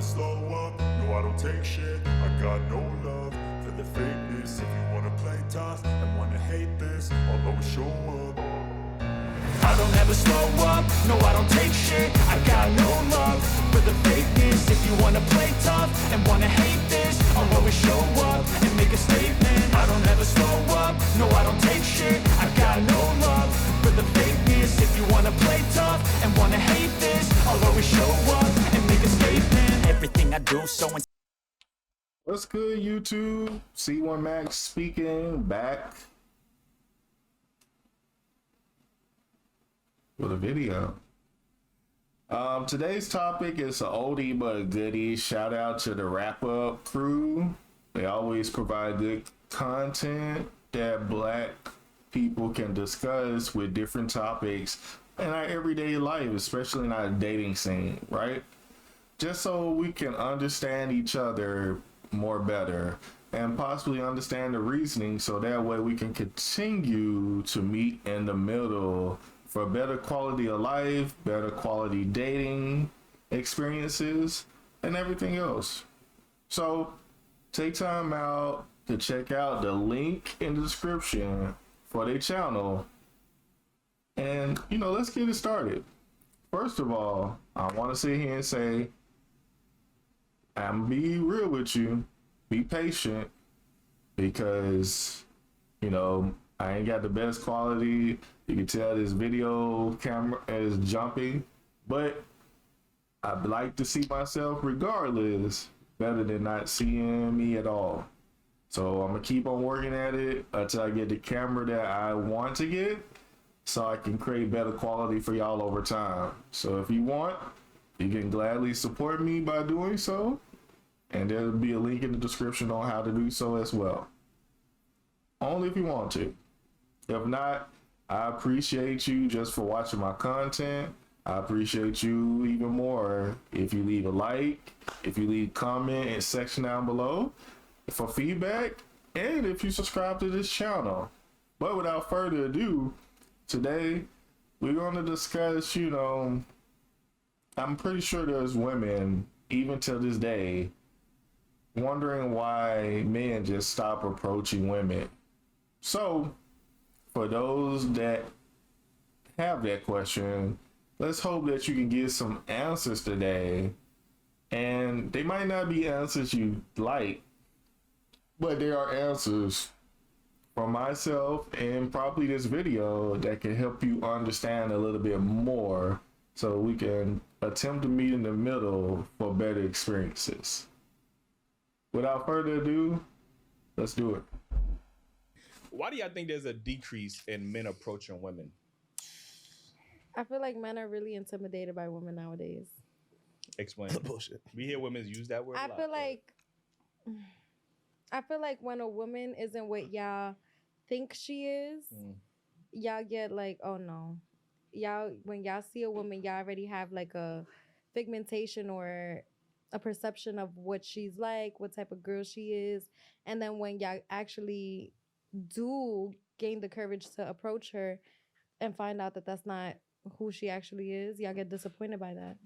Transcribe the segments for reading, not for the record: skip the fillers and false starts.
slow up, no I don't take shit. I got no love for the fakeness. If you wanna play tough and wanna hate this, I'll always show up. I don't ever slow up, no I don't take shit. I got no love for the fakeness. If you wanna play tough and wanna hate this, I'll always show up and make a statement. I don't ever slow up, no I don't take shit. I got no love for the fakeness. If you wanna play tough and wanna hate this, I'll always show up and make a statement. Everything I do so What's good, YouTube? C1 Max speaking, back with a video. Today's topic is an oldie but a goodie. Shout out to the Wrap Up crew. They always provide good content that black people can discuss with different topics in our everyday life, especially in our dating scene, right? Just so we can understand each other more better and possibly understand the reasoning, so that way we can continue to meet in the middle for better quality of life, better quality dating experiences, and everything else. So take time out to check out the link in the description for their channel, and let's get it started. First of all, I want to sit here and say, I'm gonna be real with you. Be patient, because I ain't got the best quality. You can tell this video camera is jumpy, but I'd like to see myself regardless better than not seeing me at all. So I'm gonna keep on working at it until I get the camera that I want to get, so I can create better quality for y'all over time. So if you want, you can gladly support me by doing so, and there'll be a link in the description on how to do so as well. Only if you want to. If not, I appreciate you just for watching my content. I appreciate you even more if you leave a like, if you leave a comment in the section down below for feedback, and if you subscribe to this channel. But without further ado, today we're going to discuss, I'm pretty sure there's women, even till this day, wondering why men just stop approaching women. So, for those that have that question, let's hope that you can get some answers today. And they might not be answers you like, but they are answers from myself and probably this video that can help you understand a little bit more, so we can attempt to meet in the middle for better experiences. Without further ado, let's do it. Why do y'all think there's a decrease in men approaching women? I feel like men are really intimidated by women nowadays. Explain. Bullshit. We hear women use that word. I feel like when a woman isn't what y'all think she is, y'all get like, oh no. When y'all see a woman, y'all already have like a pigmentation or a perception of what she's like, what type of girl she is. And then when y'all actually do gain the courage to approach her and find out that that's not who she actually is, y'all get disappointed by that.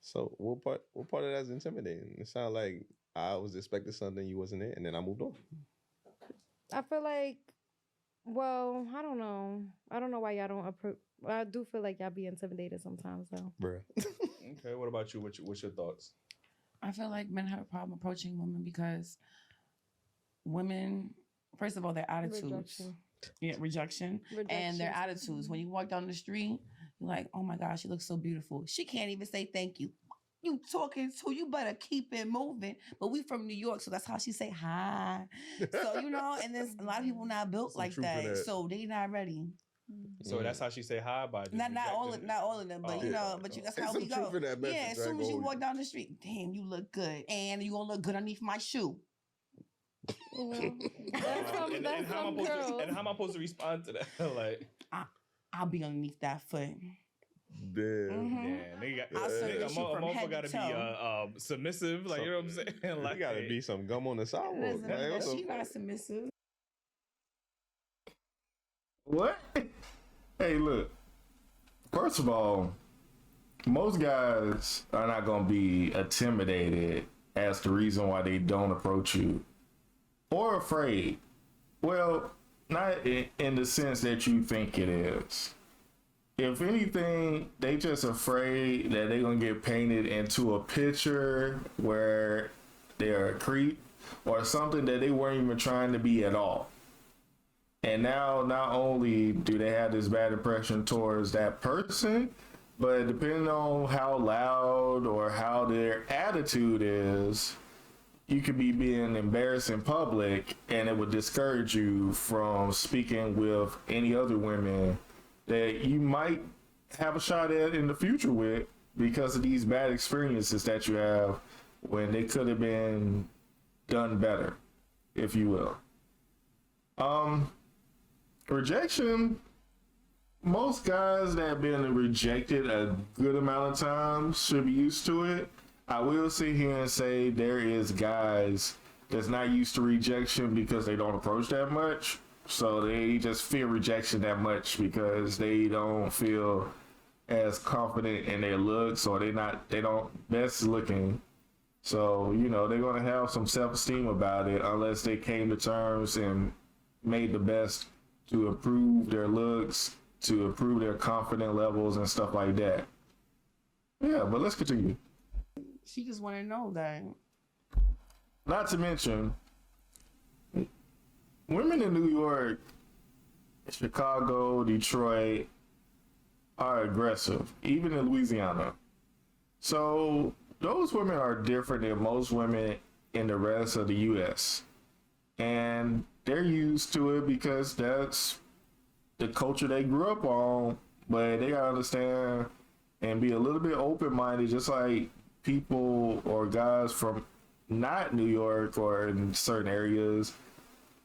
So what part of that is intimidating? It sounds like I was expecting something you wasn't in, and then I moved on. I feel like, well, I don't know why y'all don't approach. I do feel like y'all be intimidated sometimes though. Bruh. Okay, what about you? What's your thoughts? I feel like men have a problem approaching women because women, first of all, their attitudes. Rejection. And their attitudes. When you walk down the street, you're like, oh my gosh, she looks so beautiful. She can't even say thank you. You talking to, you better keep it moving. But we from New York, so that's how she say hi. So, and there's a lot of people not built like that. So they not ready. So that's how she say hi by just not all of them, but that's how we go. Yeah, as soon as you walk down the street, damn, you look good, and you gonna look good underneath my shoe. And how am I supposed to respond to that? Like, I'll be underneath that foot. Damn. Nigga got to be submissive. Like, you know what I'm saying? Like, gotta be some gum on the sidewalk. She not submissive. What? Hey, look. First of all, most guys are not going to be intimidated as the reason why they don't approach you or afraid. Well, not in the sense that you think it is. If anything, they just afraid that they're going to get painted into a picture where they're a creep or something that they weren't even trying to be at all. And now, not only do they have this bad impression towards that person, but depending on how loud or how their attitude is, you could be being embarrassed in public, and it would discourage you from speaking with any other women that you might have a shot at in the future with because of these bad experiences that you have when they could have been done better, if you will. Rejection, most guys that have been rejected a good amount of times should be used to it. I will sit here and say there is guys that's not used to rejection because they don't approach that much. So they just fear rejection that much because they don't feel as confident in their looks, or they don't best looking. So, you know, they're going to have some self-esteem about it unless they came to terms and made the best to improve their looks, to improve their confidence levels and stuff like that. Yeah, but let's continue. She just want to know that. Not to mention, women in New York, Chicago, Detroit are aggressive, even in Louisiana. So those women are different than most women in the rest of the U.S. And they're used to it because that's the culture they grew up on. But they gotta understand and be a little bit open-minded, just like people or guys from not New York or in certain areas,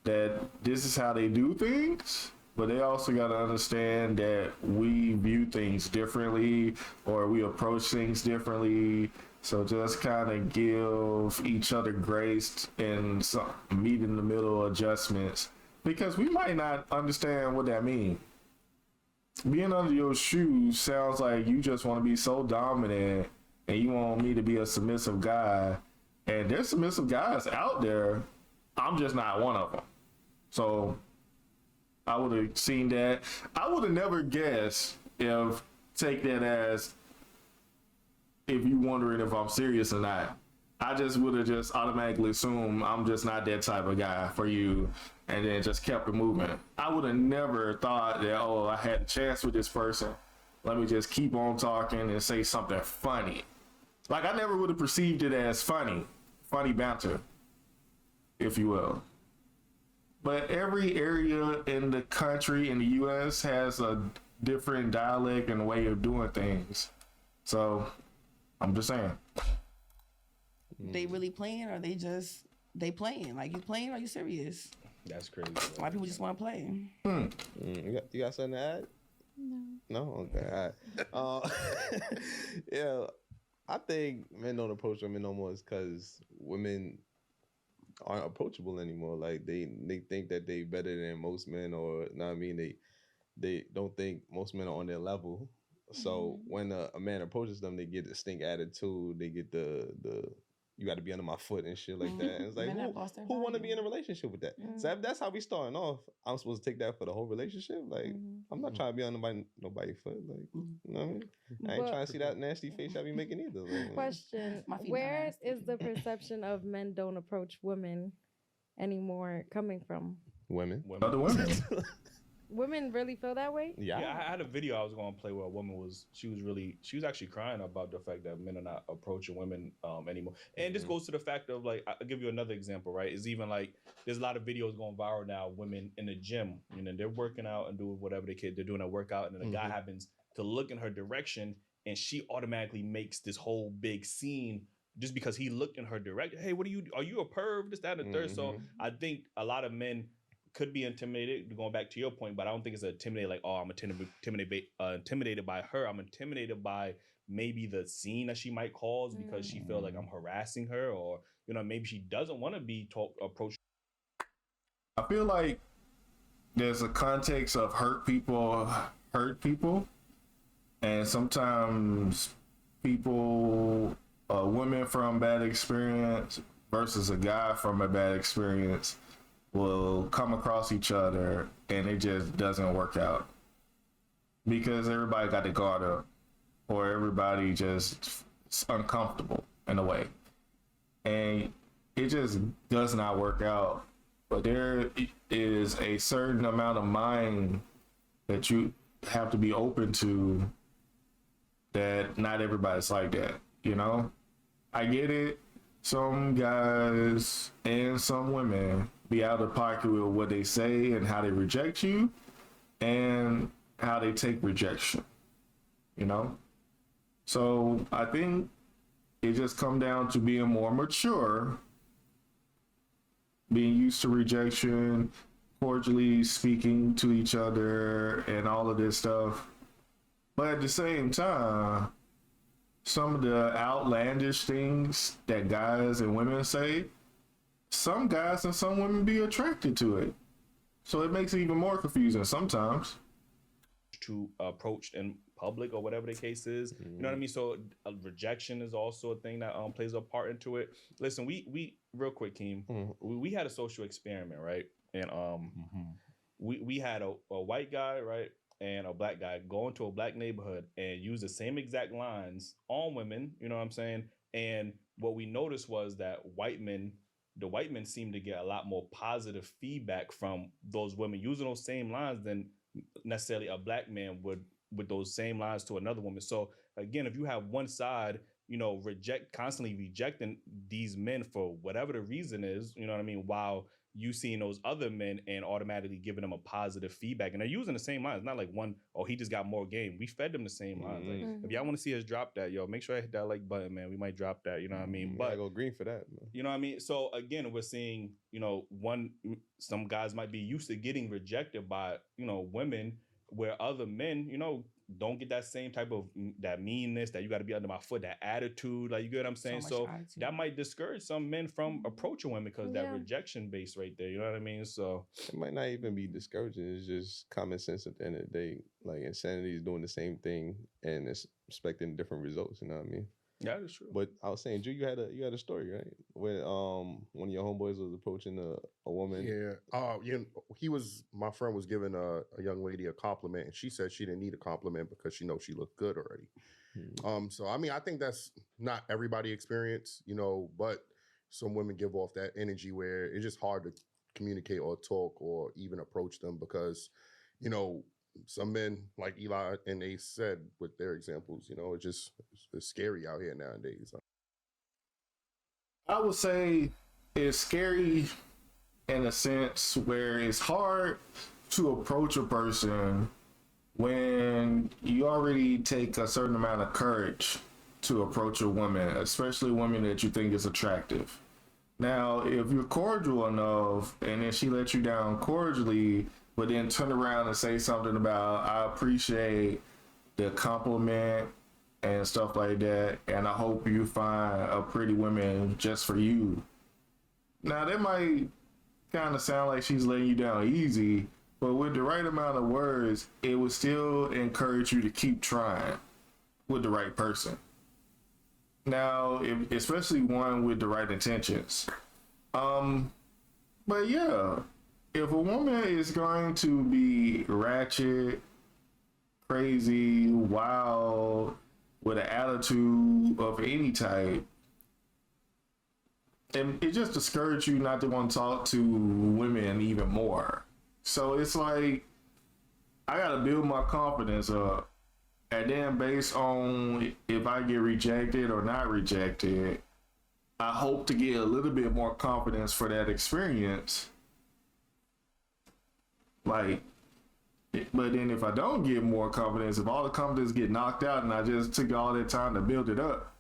that this is how they do things. But they also got to understand that we view things differently or we approach things differently. So just kind of give each other grace and some meet in the middle adjustments, because we might not understand what that means. Being under your shoes sounds like you just want to be so dominant and you want me to be a submissive guy. And there's submissive guys out there. I'm just not one of them. So I would have seen that. I would have never guessed take that as if you wondering if I'm serious or not. I just would have just automatically assumed I'm just not that type of guy for you, and then just kept it moving. I would have never thought that, oh, I had a chance with this person. Let me just keep on talking and say something funny. Like, I never would have perceived it as funny banter, if you will. But every area in the country, in the U.S., has a different dialect and way of doing things. So, I'm just saying. They really playing, or they playing? Like, you playing, or are you serious? That's crazy. A lot of people just want to play. You got something to add? No? Okay, all right. Yeah, I think men don't approach women no more is because women aren't approachable anymore. Like, they think that they better than most men, or, you know what I mean? They don't think most men are on their level. So when a man approaches them, they get the stink attitude. They get the you got to be under my foot and shit like that. And it's like, who want to be in a relationship with that? So if that's how we starting off, I'm supposed to take that for the whole relationship. Like, I'm not trying to be on nobody's foot. Like, you know what I mean? I ain't trying to see that nasty face I be making either. Like, question: where is the perception of men don't approach women anymore coming from? women. Other women. Women really feel that way? Yeah, I had a video I was going to play where a woman was actually crying about the fact that men are not approaching women anymore. And this goes to the fact of, like, I'll give you another example, right? It's even like there's a lot of videos going viral now, women in the gym, you know, they're working out and doing whatever they're doing a workout, and then a guy happens to look in her direction, and she automatically makes this whole big scene just because he looked in her direction. Hey, are you a perv? This, that, and the third. So I think a lot of men could be intimidated, going back to your point, but I don't think it's intimidated like, oh, I'm intimidated by her. I'm intimidated by maybe the scene that she might cause because she feels like I'm harassing her, or, you know, maybe she doesn't want to be approached. I feel like there's a context of hurt people, and sometimes people, women from bad experience versus a guy from a bad experience will come across each other and it just doesn't work out because everybody got their guard up or everybody just uncomfortable in a way, and it just does not work out. But there is a certain amount of mind that you have to be open to, that not everybody's like that, you know? I get it. Some guys and some women be out of pocket with what they say and how they reject you and how they take rejection, you know? So I think it just come down to being more mature, being used to rejection, cordially speaking to each other and all of this stuff. But at the same time, some of the outlandish things that guys and women say, some guys and some women be attracted to it. So it makes it even more confusing sometimes. To approach in public or whatever the case is, you know what I mean? So rejection is also a thing that plays a part into it. Listen, we real quick, Keem, we had a social experiment, right? And we had a white guy, right, and a black guy go into a black neighborhood and use the same exact lines on women, you know what I'm saying? And what we noticed was that the white men seemed to get a lot more positive feedback from those women using those same lines than necessarily a black man would with those same lines to another woman. So again, if you have one side, you know, constantly rejecting these men for whatever the reason is, you know what I mean, while you seeing those other men and automatically giving them a positive feedback, and they're using the same lines. It's not like one, oh, he just got more game. We fed them the same lines. Like, if y'all want to see us drop that, yo, make sure I hit that like button, man. We might drop that, you know what I mean? But I go green for that, man. You know what I mean? So again, we're seeing, you know, some guys might be used to getting rejected by, you know, women, where other men, you know, don't get that same type of that meanness, that you got to be under my foot, that attitude, like, you get what I'm saying? So that might discourage some men from approaching women because that rejection base right there, you know what I mean? So it might not even be discouraging. It's just common sense at the end of the day. Like, insanity is doing the same thing and it's expecting different results, you know what I mean? Yeah, that's true. But I was saying, Drew, you had a story, right? Where one of your homeboys was approaching a woman. Yeah. My friend was giving a young lady a compliment, and she said she didn't need a compliment because she knows she looked good already. So I mean, I think that's not everybody experience, you know, but some women give off that energy where it's just hard to communicate or talk or even approach them because, you know, some men, like Eli and Ace said with their examples, you know, it's scary out here nowadays. I would say it's scary in a sense where it's hard to approach a person when you already take a certain amount of courage to approach a woman, especially a woman that you think is attractive. Now, if you're cordial enough and then she lets you down cordially, but then turn around and say something about, I appreciate the compliment and stuff like that, and I hope you find a pretty woman just for you. Now, that might kind of sound like she's letting you down easy, but with the right amount of words, it would still encourage you to keep trying with the right person. Now, especially one with the right intentions. But yeah, if a woman is going to be ratchet, crazy, wild, with an attitude of any type, and it just discourages you not to want to talk to women even more. So it's like, I gotta build my confidence up, and then based on if I get rejected or not rejected, I hope to get a little bit more confidence for that experience. Like, but then if I don't get more confidence, if all the confidence get knocked out and I just took all that time to build it up,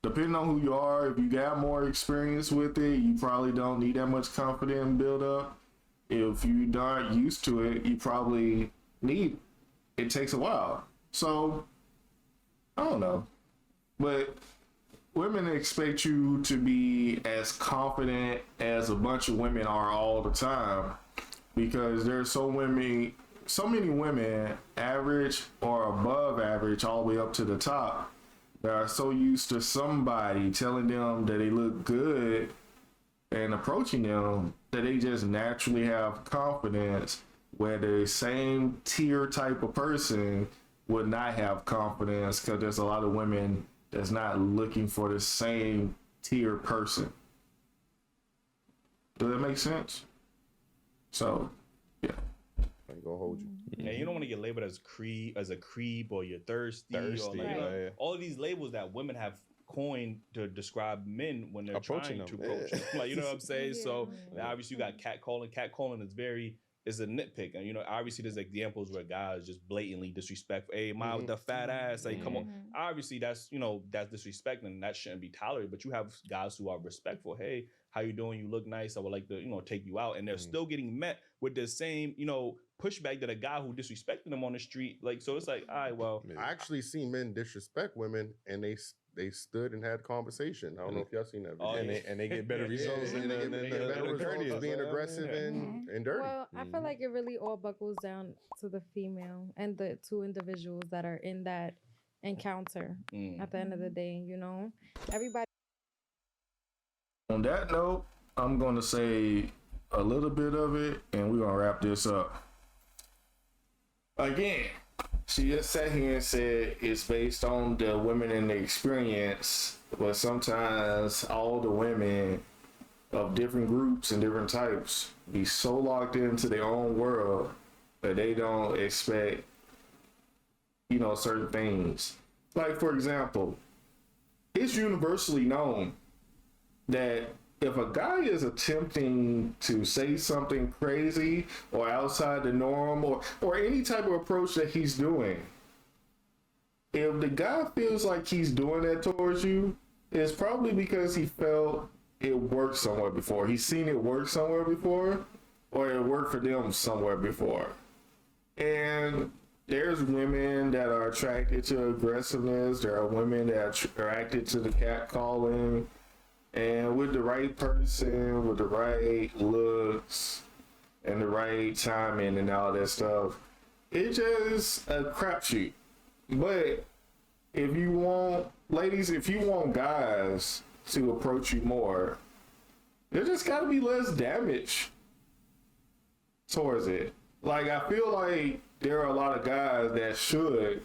depending on who you are, if you got more experience with it, you probably don't need that much confidence build up. If you aren't used to it, you probably need, it takes a while. So, I don't know. But women expect you to be as confident as a bunch of women are all the time, because there's so many women, average or above average, all the way up to the top, that are so used to somebody telling them that they look good and approaching them that they just naturally have confidence, where the same tier type of person would not have confidence, because there's a lot of women that's not looking for the same tier person. Does that make sense? So, yeah. I ain't gonna hold you. Yeah, you don't want to get labeled as a creep, or you're thirsty, or like, Thirsty, yeah. all of these labels that women have coined to describe men when they're Approaching trying to them, approach yeah. them. Like, you know what I'm saying? Yeah. So obviously you got catcalling. Catcalling is a nitpick, and obviously there's examples where guys just blatantly disrespectful. Hey, my with the fat ass, like come on. Obviously that's that's disrespecting, and that shouldn't be tolerated. But you have guys who are respectful. Hey, how you doing? You look nice. I would like to take you out, and they're still getting met with the same pushback that a guy who disrespected them on the street. Like, so it's like, all right, well, I actually seen men disrespect women, and they stood and had conversation. I don't know if y'all seen that video. Oh, yeah. And they get better results and they get better results being aggressive and dirty. Well, I feel like it really all buckles down to the female and the two individuals that are in that encounter at the end of the day, Everybody. On that note, I'm going to say a little bit of it, and we're going to wrap this up. Again, she just sat here and said it's based on the women and the experience, but sometimes all the women of different groups and different types be so locked into their own world that they don't expect, certain things. Like, for example, it's universally known that if a guy is attempting to say something crazy or outside the norm or any type of approach that he's doing, if the guy feels like he's doing that towards you, it's probably because he felt it worked somewhere before. He's seen it work somewhere before, or it worked for them somewhere before. And there's women that are attracted to aggressiveness. There are women that are attracted to the catcalling. And with the right person, with the right looks, and the right timing and all that stuff, it's just a crapshoot. But if you want, ladies, if you want guys to approach you more, there just got to be less damage towards it. Like, I feel like there are a lot of guys that should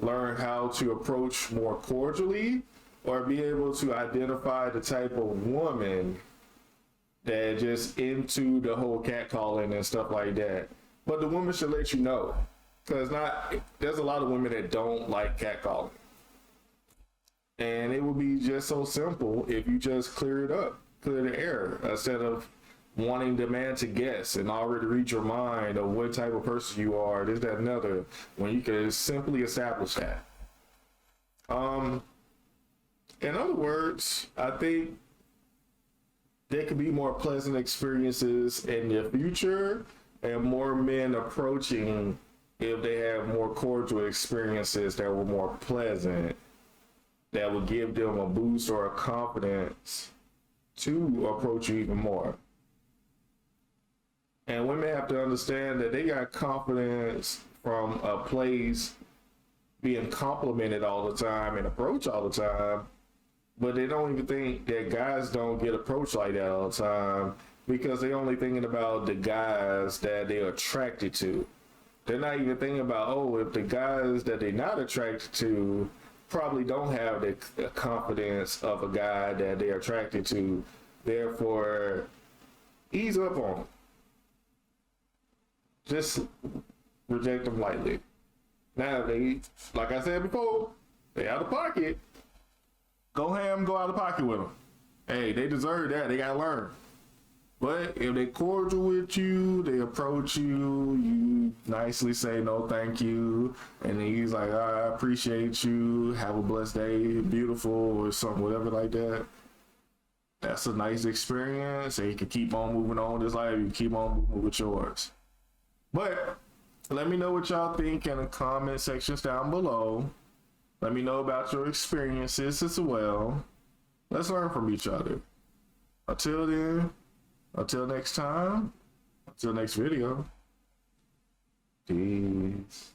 learn how to approach more cordially, or be able to identify the type of woman that just into the whole catcalling and stuff like that. But the woman should let you know, because there's a lot of women that don't like catcalling. And it would be just so simple if you just clear it up, clear the air, instead of wanting the man to guess and already read your mind of what type of person you are, this, that, and other, when you can simply establish that. In other words, I think there could be more pleasant experiences in the future and more men approaching if they have more cordial experiences that were more pleasant, that would give them a boost or a confidence to approach you even more. And women have to understand that they got confidence from a place being complimented all the time and approached all the time. But they don't even think that guys don't get approached like that all the time, because they're only thinking about the guys that they're attracted to. They're not even thinking about, if the guys that they're not attracted to probably don't have the confidence of a guy that they're attracted to. Therefore, ease up on them. Just reject them lightly. Now, they, like I said before, they out of pocket. Go ham, go out of pocket with them. Hey, they deserve that. They gotta learn. But if they cordial with you, they approach you, you nicely say no thank you, and then he's like, I appreciate you, have a blessed day, beautiful, or something, whatever like that. That's a nice experience, and you can keep on moving on with his life, you keep on moving with yours. But let me know what y'all think in the comment sections down below. Let me know about your experiences as well. Let's learn from each other. Until then, until next time, until next video, peace.